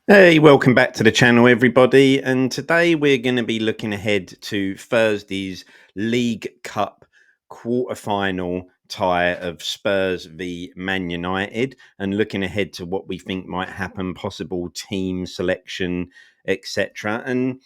Hey, welcome back to the channel, everybody. And today we're going to be looking ahead to Thursday's League Cup quarter-final tie of Spurs v Man United, and looking ahead to what we think might happen, possible team selection, etc. And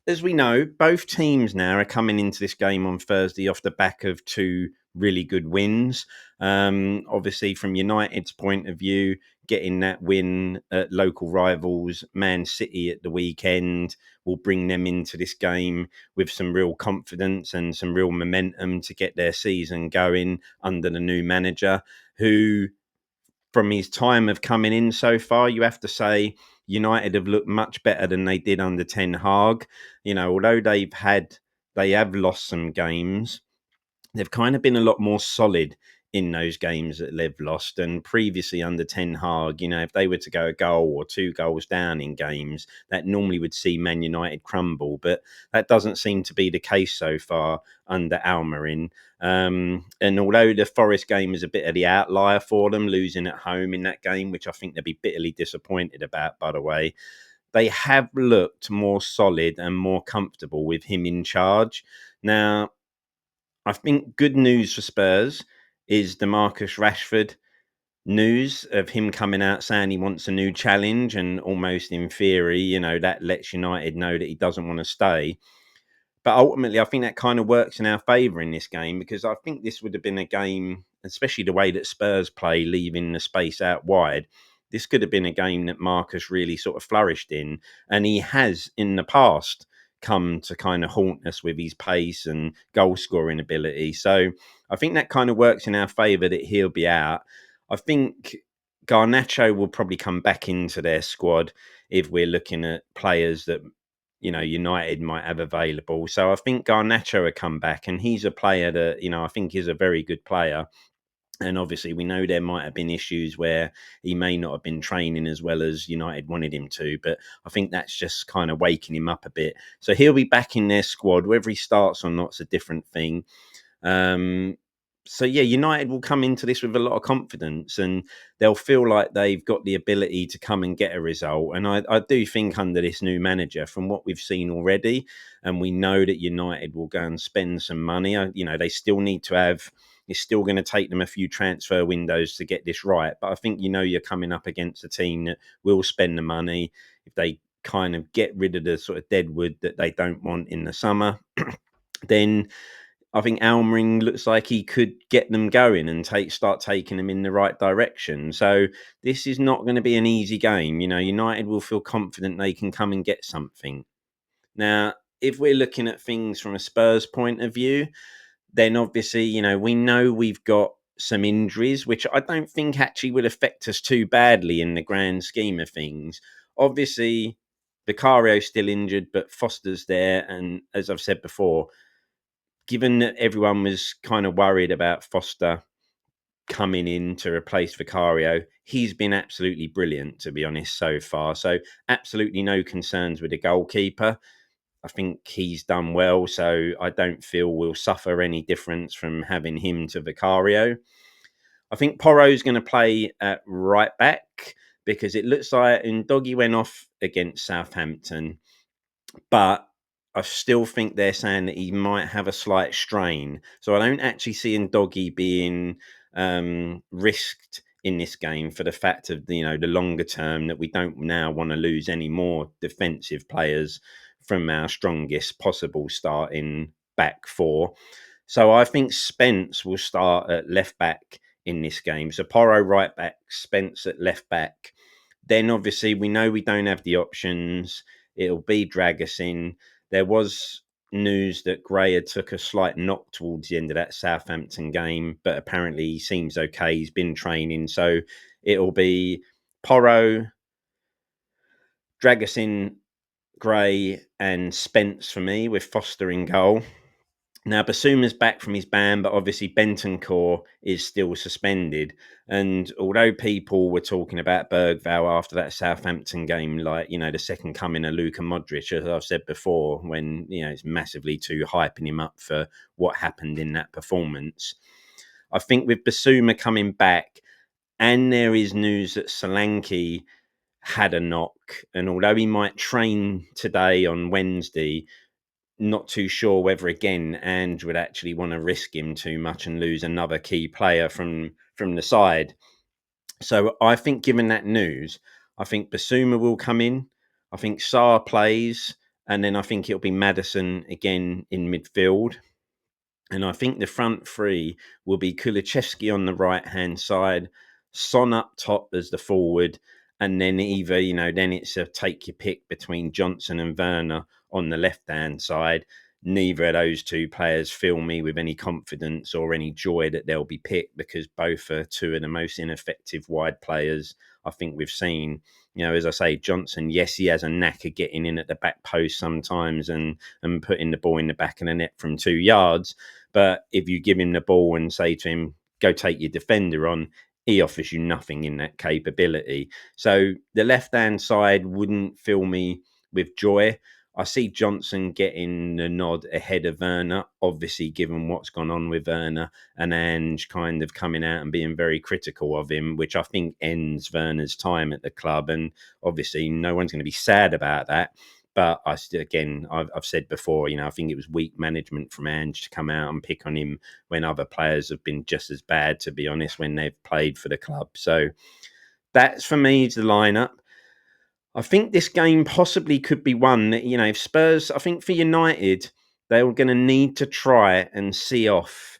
as we know, both teams now are coming into this game on Thursday off the back of two really good wins. Obviously, from United's point of view, getting that win at local rivals Man City at the weekend will bring them into this game with some real confidence and some real momentum to get their season going under the new manager, who, from his time of coming in so far, you have to say United have looked much better than they did under Ten Hag. Although they have lost some games, they've kind of been a lot more solid in those games that they've lost. And previously under Ten Hag, if they were to go a goal or two goals down in games, that normally would see Man United crumble. But that doesn't seem to be the case so far under Almiron. And although the Forest game is a bit of the outlier for them, losing at home in that game, which I think they'll be bitterly disappointed about, by the way, they have looked more solid and more comfortable with him in charge. Now, I think good news for Spurs is the Marcus Rashford news of him coming out saying he wants a new challenge, and almost in theory, that lets United know that he doesn't want to stay. But ultimately, I think that kind of works in our favour in this game, because I think this would have been a game, especially the way that Spurs play, leaving the space out wide. This could have been a game that Marcus really sort of flourished in. And he has in the past come to kind of haunt us with his pace and goal scoring ability. So I think that kind of works in our favour that he'll be out. I think Garnacho will probably come back into their squad if we're looking at players that United might have available. So I think Garnacho will come back, and he's a player that I think is a very good player. And obviously, we know there might have been issues where he may not have been training as well as United wanted him to, but I think that's just kind of waking him up a bit. So he'll be back in their squad. Whether he starts or not's a different thing. Um, so yeah, United will come into this with a lot of confidence, and they'll feel like they've got the ability to come and get a result. And I do think under this new manager, from what we've seen already, and we know that United will go and spend some money. They still need to have. It's still going to take them a few transfer windows to get this right, but I think you're coming up against a team that will spend the money if they kind of get rid of the sort of dead wood that they don't want in the summer. Then I think Almering looks like he could get them going and start taking them in the right direction. So this is not going to be an easy game. United will feel confident they can come and get something. Now, if we're looking at things from a Spurs point of view, then obviously, we know we've got some injuries, which I don't think actually would affect us too badly in the grand scheme of things. Obviously, Vicario's still injured, but Foster's there. And as I've said before, given that everyone was kind of worried about Foster coming in to replace Vicario, he's been absolutely brilliant, to be honest, so far. So absolutely no concerns with the goalkeeper. I think he's done well, so I don't feel we'll suffer any difference from having him to Vicario. I think Porro's going to play at right back, because it looks like Ndoggy went off against Southampton, but I still think they're saying that he might have a slight strain. So I don't actually see Ndoggy being risked in this game, for the fact of the longer term, that we don't now want to lose any more defensive players from our strongest possible starting back four. So I think Spence will start at left back in this game. So Porro right back, Spence at left back. Then obviously we know we don't have the options. It'll be Dragusin. There was news that Gray had took a slight knock towards the end of that Southampton game, but apparently he seems okay. He's been training. So it'll be Porro, Dragusin, Gray, and Spence for me, with Foster in goal. Now, Basuma's back from his ban, but obviously Bentancur is still suspended. And although people were talking about Bergvall after that Southampton game, like, the second coming of Luka Modric, as I've said before, when, it's massively too hyping him up for what happened in that performance. I think with Basuma coming back, and there is news that Solanke had a knock. And although he might train today on Wednesday, not too sure whether again Ange would actually want to risk him too much and lose another key player from the side. So I think, given that news, I think Basuma will come in. I think Sarr plays, and then I think it'll be Maddison again in midfield. And I think the front three will be Kulichevsky on the right hand side, Son up top as the forward, and then either, then it's a take your pick between Johnson and Werner on the left hand side. Neither of those two players fill me with any confidence or any joy that they'll be picked, because both are two of the most ineffective wide players I think we've seen. As I say, Johnson, yes, he has a knack of getting in at the back post sometimes and putting the ball in the back of the net from 2 yards. But if you give him the ball and say to him, go take your defender on, he offers you nothing in that capability. So the left hand side wouldn't fill me with joy. I see Johnson getting the nod ahead of Werner, obviously, given what's gone on with Werner, and Ange kind of coming out and being very critical of him, which I think ends Werner's time at the club. And obviously, no one's going to be sad about that. But I still, again, I've said before, I think it was weak management from Ange to come out and pick on him when other players have been just as bad, to be honest, when they've played for the club. So that's, for me, is the lineup. I think this game possibly could be one that, if Spurs, I think for United, they were going to need to try and see off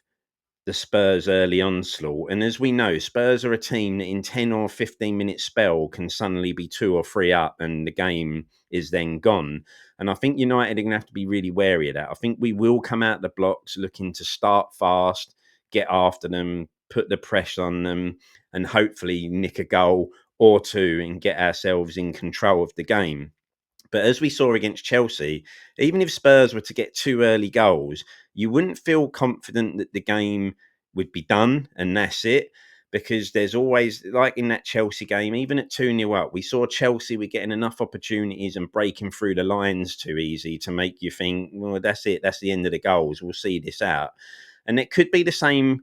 the Spurs early onslaught. And as we know, Spurs are a team that in 10 or 15 minute spell can suddenly be 2 or 3 up and the game is then gone. And I think United are going to have to be really wary of that. I think we will come out the blocks looking to start fast, get after them, put the pressure on them, and hopefully nick a goal or two and get ourselves in control of the game. But as we saw against Chelsea, even if Spurs were to get 2 early goals, you wouldn't feel confident that the game would be done and that's it. Because there's always, like in that Chelsea game, even at 2-0 up, we saw Chelsea were getting enough opportunities and breaking through the lines too easy to make you think, well, that's it. That's the end of the goals. We'll see this out. And it could be the same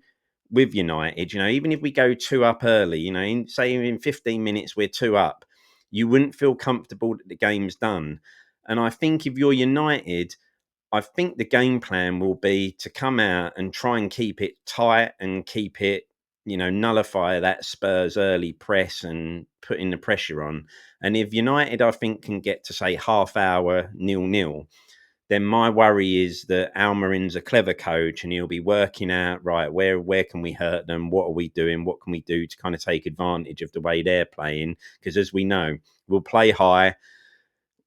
with United. Even if we go 2 up early, say in 15 minutes we're 2 up, you wouldn't feel comfortable that the game's done. And I think if you're United, I think the game plan will be to come out and try and keep it tight and keep it, nullify that Spurs early press and putting the pressure on. And if United, I think, can get to, say, half hour 0-0, then my worry is that Almarin's a clever coach and he'll be working out, right, where can we hurt them? What are we doing? What can we do to kind of take advantage of the way they're playing? Because as we know, we'll play high,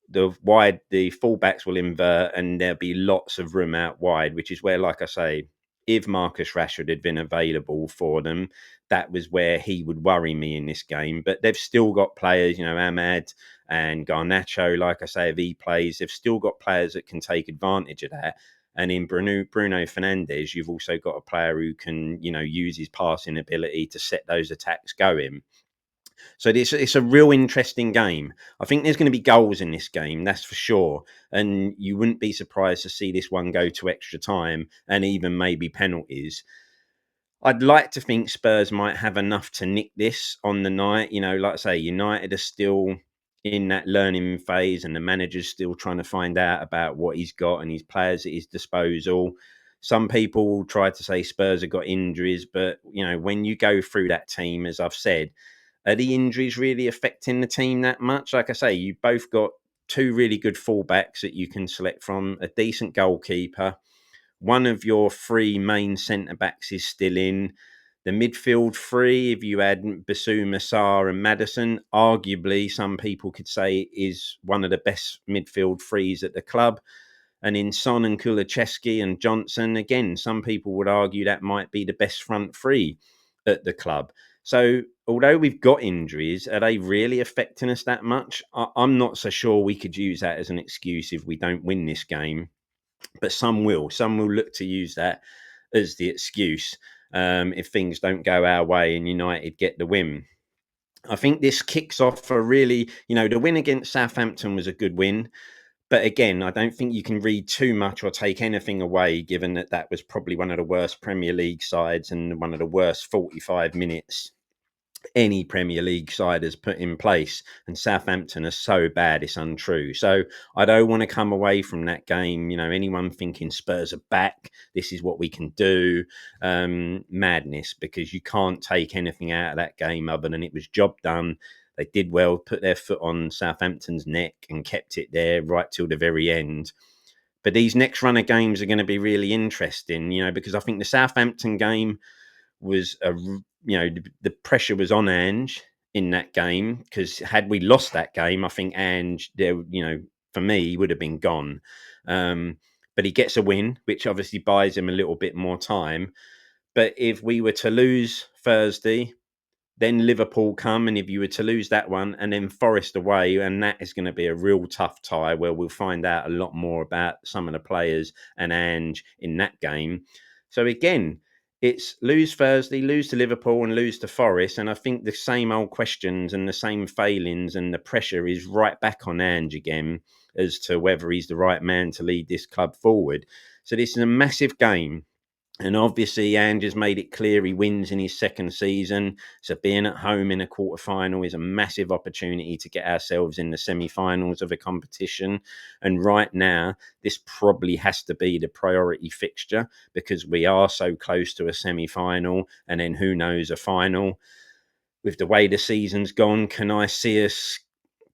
the fullbacks will invert and there'll be lots of room out wide, which is where, like I say, if Marcus Rashford had been available for them, that was where he would worry me in this game. But they've still got players, Ahmad and Garnacho, like I say, if he plays, they've still got players that can take advantage of that. And in Bruno Fernandes, you've also got a player who can, use his passing ability to set those attacks going. So it's a real interesting game. I think there's going to be goals in this game, that's for sure. And you wouldn't be surprised to see this one go to extra time and even maybe penalties. I'd like to think Spurs might have enough to nick this on the night. Like I say, United are still in that learning phase and the manager's still trying to find out about what he's got and his players at his disposal. Some people will try to say Spurs have got injuries, but, when you go through that team, as I've said, are the injuries really affecting the team that much? Like I say, you both got two really good fullbacks that you can select from, a decent goalkeeper. One of your three main centre backs is still in. The midfield three, if you add Basuma, Sarr and Maddison, arguably some people could say is one of the best midfield threes at the club. And in Son and Kulichevsky and Johnson, again, some people would argue that might be the best front three at the club. So although we've got injuries, are they really affecting us that much? I'm not so sure we could use that as an excuse if we don't win this game. But some will. Some will look to use that as the excuse if things don't go our way and United get the win. I think this kicks off a really, the win against Southampton was a good win. But again, I don't think you can read too much or take anything away, given that that was probably one of the worst Premier League sides and one of the worst 45 minutes any Premier League side has put in place. And Southampton are so bad, it's untrue. So I don't want to come away from that game, anyone thinking Spurs are back, this is what we can do. Madness, because you can't take anything out of that game other than it was job done. They did well, put their foot on Southampton's neck and kept it there right till the very end. But these next run of games are going to be really interesting, because I think the Southampton game was the pressure was on Ange in that game, because had we lost that game, I think Ange, there, for me, he would have been gone. But he gets a win, which obviously buys him a little bit more time. But if we were to lose Thursday, then Liverpool come, and if you were to lose that one, and then Forest away, and that is going to be a real tough tie where we'll find out a lot more about some of the players and Ange in that game. So again, it's lose Thursday, lose to Liverpool, and lose to Forest, and I think the same old questions and the same failings and the pressure is right back on Ange again as to whether he's the right man to lead this club forward. So this is a massive game. And obviously, Ange has made it clear he wins in his second season. So being at home in a quarter final is a massive opportunity to get ourselves in the semi-finals of a competition. And right now, this probably has to be the priority fixture, because we are so close to a semi-final, and then who knows, a final. With the way the season's gone, can I see us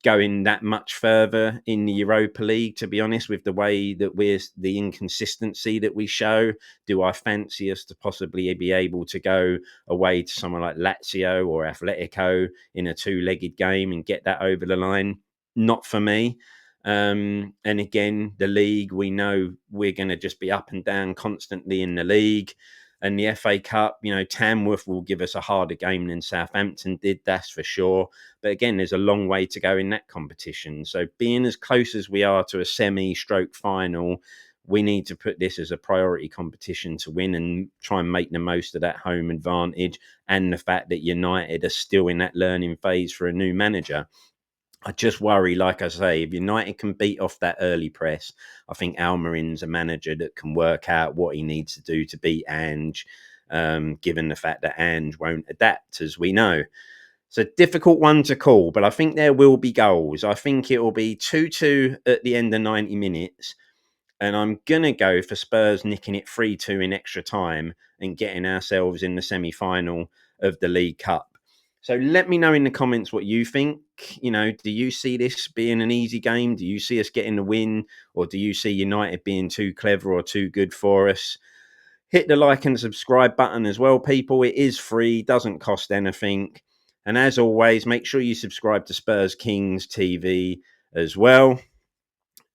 going that much further in the Europa League? To be honest, with the way that the inconsistency that we show, do I fancy us to possibly be able to go away to someone like Lazio or Atletico in a two-legged game and get that over the line? Not for me. And again, the league, we know we're going to just be up and down constantly in the league. And the FA Cup, Tamworth will give us a harder game than Southampton did, that's for sure. But again, there's a long way to go in that competition. So being as close as we are to a semi-stroke final, we need to put this as a priority competition to win and try and make the most of that home advantage, and the fact that United are still in that learning phase for a new manager. I just worry, like I say, if United can beat off that early press, I think Almiron's a manager that can work out what he needs to do to beat Ange, given the fact that Ange won't adapt, as we know. It's a difficult one to call, but I think there will be goals. I think it will be 2-2 at the end of 90 minutes. And I'm going to go for Spurs nicking it 3-2 in extra time and getting ourselves in the semi-final of the League Cup. So let me know in the comments what you think. Do you see this being an easy game? Do you see us getting the win? Or do you see United being too clever or too good for us? Hit the like and subscribe button as well, people. It is free, doesn't cost anything. And as always, make sure you subscribe to Spurs Kings TV as well.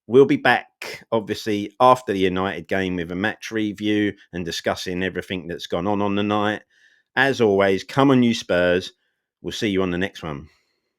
We'll be back, obviously, after the United game with a match review and discussing everything that's gone on the night. As always, come on, you Spurs. We'll see you on the next one.